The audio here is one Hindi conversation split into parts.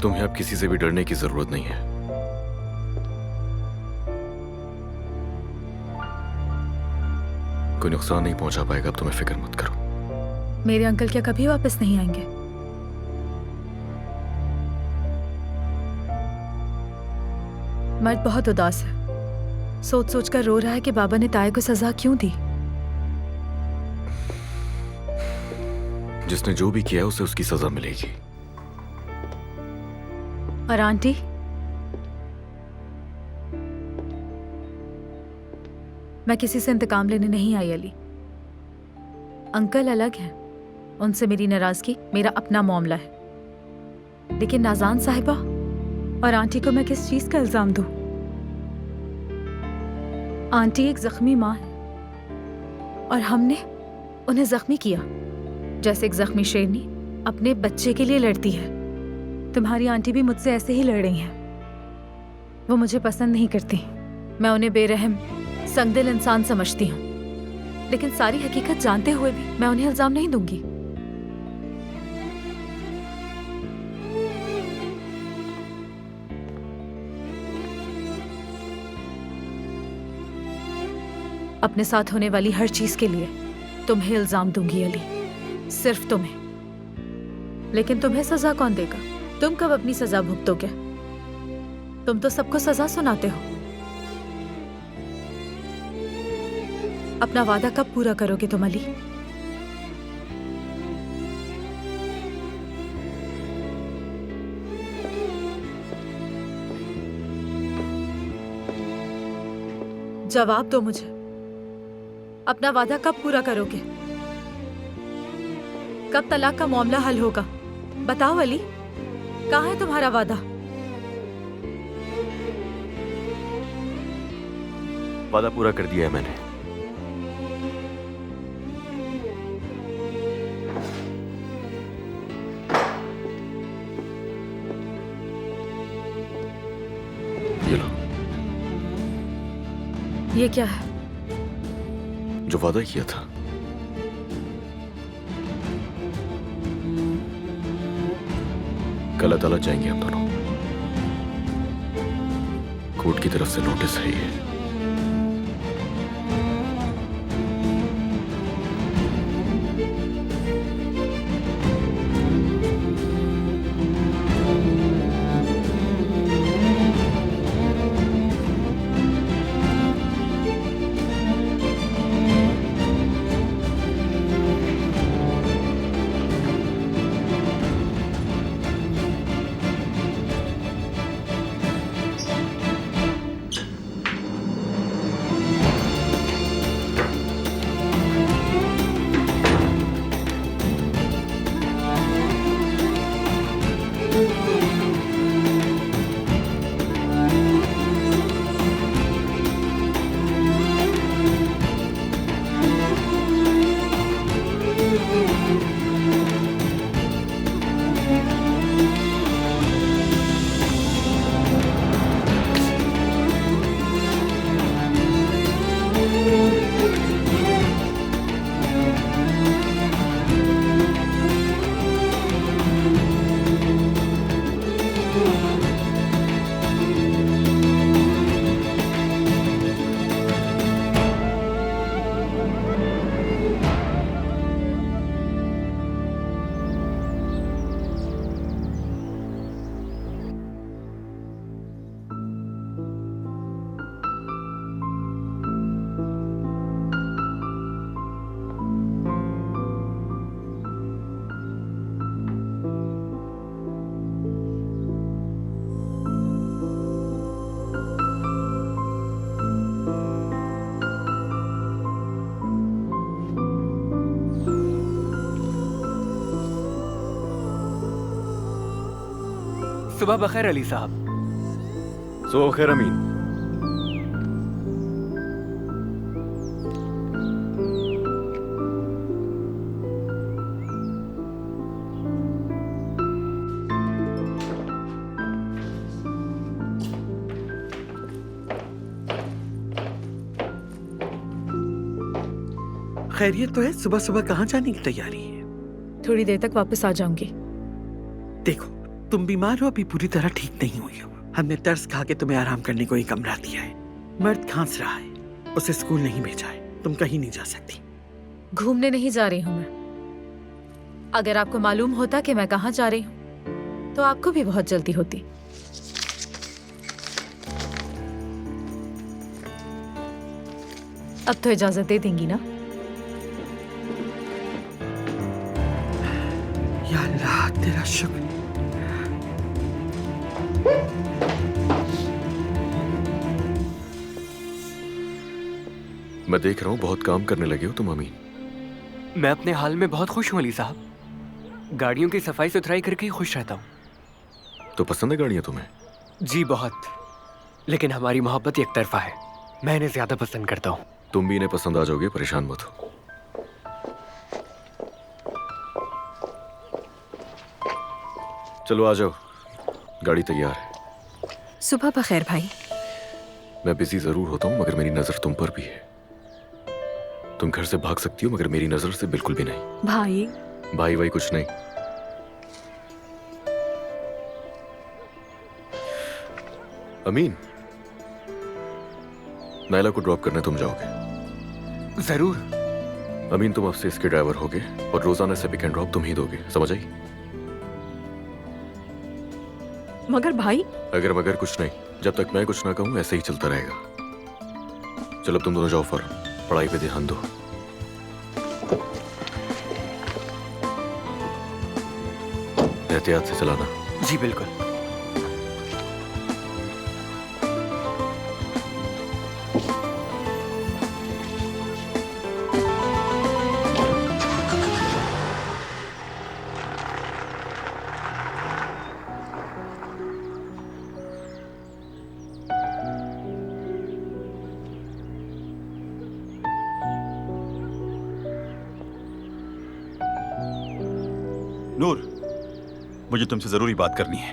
तुम्हें अब किसी से भी डरने की जरूरत नहीं है। कोई नुकसान नहीं पहुंचा पाएगा, अब तुम्हें फिक्र मत करो। मेरे अंकल क्या कभी वापस नहीं आएंगे? मर्द बहुत उदास है, सोच सोच कर रो रहा है कि बाबा ने ताए को सजा क्यों दी। जिसने जो भी किया है उसे उसकी सजा मिलेगी। और आंटी? मैं किसी से इंतकाम लेने नहीं आई अली। अंकल अलग हैं, उनसे मेरी नाराजगी मेरा अपना मामला है। लेकिन नाज़ान साहिबा और आंटी को मैं किस चीज का इल्जाम दूं? आंटी एक जख्मी माँ है और हमने उन्हें जख्मी किया, जैसे एक जख्मी शेरनी अपने बच्चे के लिए लड़ती है। तुम्हारी आंटी भी मुझसे ऐसे ही लड़ रही हैं। वो मुझे पसंद नहीं करती, मैं उन्हें बेरहम संगदिल इंसान समझती हूँ, लेकिन सारी हकीकत जानते हुए भी मैं उन्हें इल्जाम नहीं दूंगी। अपने साथ होने वाली हर चीज के लिए तुम्हें इल्जाम दूंगी अली, सिर्फ तुम्हें। लेकिन तुम्हें सजा कौन देगा? तुम कब अपनी सजा भुगतोगे? तुम तो सबको सजा सुनाते हो। अपना वादा कब पूरा करोगे तुम अली? जवाब दो मुझे, अपना वादा कब पूरा करोगे? कब तलाक का मामला हल होगा? बताओ अली, कहाँ है तुम्हारा वादा? वादा पूरा कर दिया है मैंने। ये लो। ये क्या है? जो वादा किया था। कल अदालत जाएंगे हम दोनों। कोर्ट की तरफ से नोटिस है ये। सुबह बखैर अली साहब। सुबह खैर अमीन। खैरियत तो है? सुबह सुबह कहाँ जाने की तैयारी है? थोड़ी देर तक वापस आ जाऊंगी। देखो, तुम बीमार हो, अभी पूरी तरह ठीक नहीं हुई हो। हमने तरस खा के तुम्हें आराम करने को ही कमरा दिया है। मर्द खांस रहा है, उसे स्कूल नहीं भेजा है, तुम कहीं नहीं जा सकती। घूमने नहीं जा रही हूँ मैं। अगर आपको मालूम होता कि मैं कहाँ जा रही हूँ तो आपको भी बहुत जल्दी होती। अब तो इजाजत दे देंगी ना? या अल्लाह, तेरा शुक्र। मैं देख रहा हूँ बहुत काम करने लगे हो तुम अमीन। मैं अपने हाल में बहुत खुश हूँ अली साहब। गाड़ियों की सफाई सुथराई करके ही खुश रहता हूँ। तो पसंद है गाड़ियाँ तुम्हें? जी बहुत, लेकिन हमारी मोहब्बत एक तरफा है। मैं इन्हें ज्यादा पसंद करता हूँ। तुम भी इन्हें पसंद आ जाओगे, परेशान मत हो। चलो आ जाओ, गाड़ी तैयार है। सुबह बखैर भाई। मैं बिजी जरूर होता हूँ मगर मेरी नजर तुम पर भी है। तुम घर से भाग सकती हो मगर मेरी नजर से बिल्कुल भी नहीं। भाई भाई भाई कुछ नहीं। अमीन, नायला को ड्रॉप करने तुम जाओगे? जरूर। अमीन, तुम अब से इसके ड्राइवर होगे और रोजाना से पिक एंड ड्रॉप तुम ही दोगे, समझ आई? मगर भाई। अगर मगर कुछ नहीं, जब तक मैं कुछ ना कहूं ऐसे ही चलता रहेगा। चलो तुम दोनों जाओ, फौरन पढ़ाई पे ध्यान दो। एहतियात से चलाना। जी बिल्कुल। नूर, मुझे तुमसे जरूरी बात करनी है।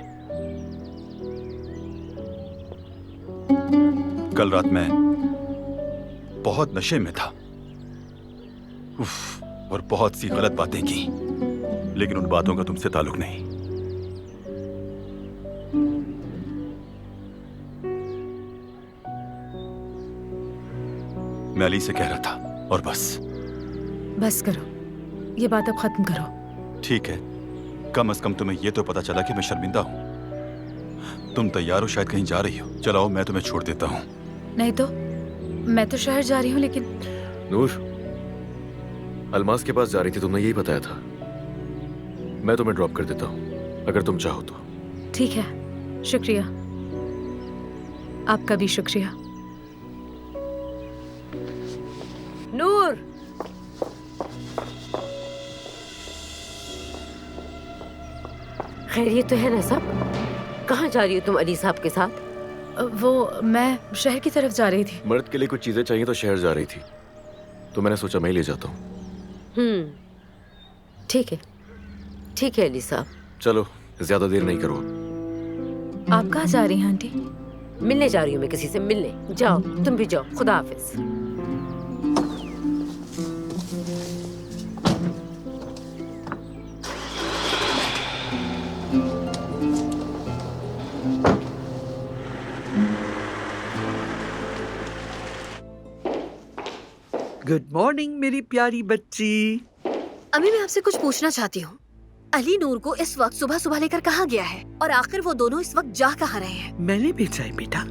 कल रात मैं बहुत नशे में था। उफ, और बहुत सी गलत बातें की, लेकिन उन बातों का तुमसे ताल्लुक नहीं। मैं अली से कह रहा था और बस करो, ये बात अब खत्म करो। ठीक है, कम से कम तुम्हें यह तो पता चला कि मैं शर्मिंदा हूं। तुम तैयार हो, शायद कहीं जा रही हो। चलाओ, मैं तुम्हें छोड़ देता हूं। नहीं तो मैं तो शहर जा रही हूँ। लेकिन नूर, अलमास के पास जा रही थी, तुमने यही बताया था। मैं तुम्हें ड्रॉप कर देता हूँ अगर तुम चाहो तो। ठीक है, शुक्रिया। आपका भी शुक्रिया। नूर, खैरियत तो है ना सब? कहाँ जा रही हो तुम अली साहब के साथ? वो मैं शहर की तरफ जा रही थी। मर्द के लिए कुछ चीजें चाहिए तो शहर जा रही थी, तो मैंने सोचा मैं ही ले जाता हूँ। ठीक है अली साहब। चलो, ज्यादा देर नहीं करो। आप कहाँ जा रही हैं आंटी? मिलने जा रही हूँ मैं किसी से, मिलने। जाओ, तुम भी जाओ। खुदा हाफिज। गुड मॉर्निंग मेरी प्यारी बच्ची। अम्मी, मैं आपसे कुछ पूछना चाहती हूँ। अली नूर को इस वक्त सुबह सुबह लेकर कहाँ गया है, और आखिर वो दोनों इस वक्त जा कहाँ रहे हैं? मैंने भेजा है बेटा,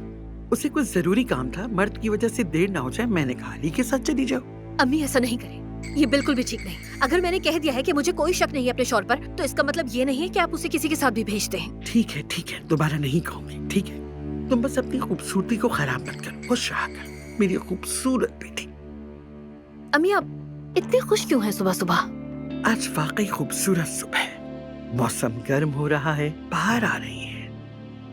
उसे कुछ जरूरी काम था। मर्द की वजह से देर ना हो जाए, मैंने कहा अली के साथ चली जाओ। अम्मी, ऐसा नहीं करें, ये बिल्कुल भी ठीक नहीं। अगर मैंने कह दिया है कि मुझे कोई शक नहीं है अपने शौहर पर, तो इसका मतलब ये नहीं है कि आप उसे किसी के साथ भी भेजते हैं। ठीक है, दोबारा नहीं कहूँगी। ठीक है, तुम बस अपनी खूबसूरती को खराब मत कर, खुश रहा कर मेरी खूबसूरत बेटी। अम्मी, आप इतने खुश क्यों हैं सुबह सुबह? आज वाकई खूबसूरत सुबह है, मौसम गर्म हो रहा है, बाहर आ रही है।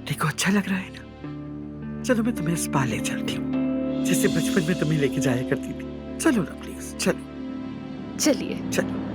देखो, अच्छा लग रहा है ना? चलो मैं तुम्हें स्पा ले चलती हूँ, जैसे बचपन में तुम्हें लेके जाया करती थी। चलो ना प्लीज, चलो। चलिए। चलो।